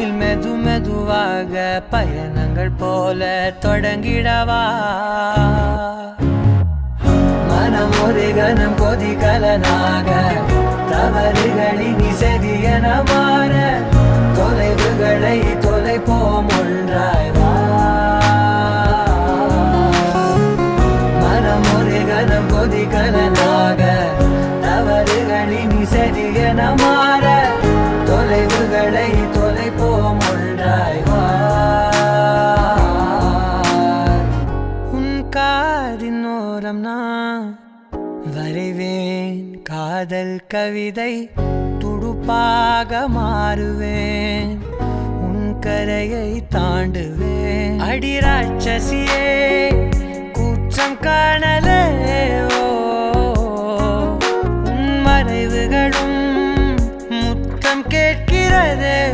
நம்மில் மெது மெதுவாக பயணங்கள் போல தொடங்கிடவா மனம் ஒரு கணம் கொதிகலனாக தவறுகளின் இசையென மாற தொலைவுகளை தொலைப்போம் ஒன்றாய் வா மனம் ஒரு கணம் கொதிகலனாக தவறுகளின் இசையென மாற தொலைவுகளை தொலைப்போம் ஒன்றாய் வா உன் காதின் ஓரம் நான் வரைவேன் காதல் கவிதை துடுப்பாக மாறுவேன் உன் கரையை தாண்டுவேன் அடி ராட்சசியே கூச்சம் காணலே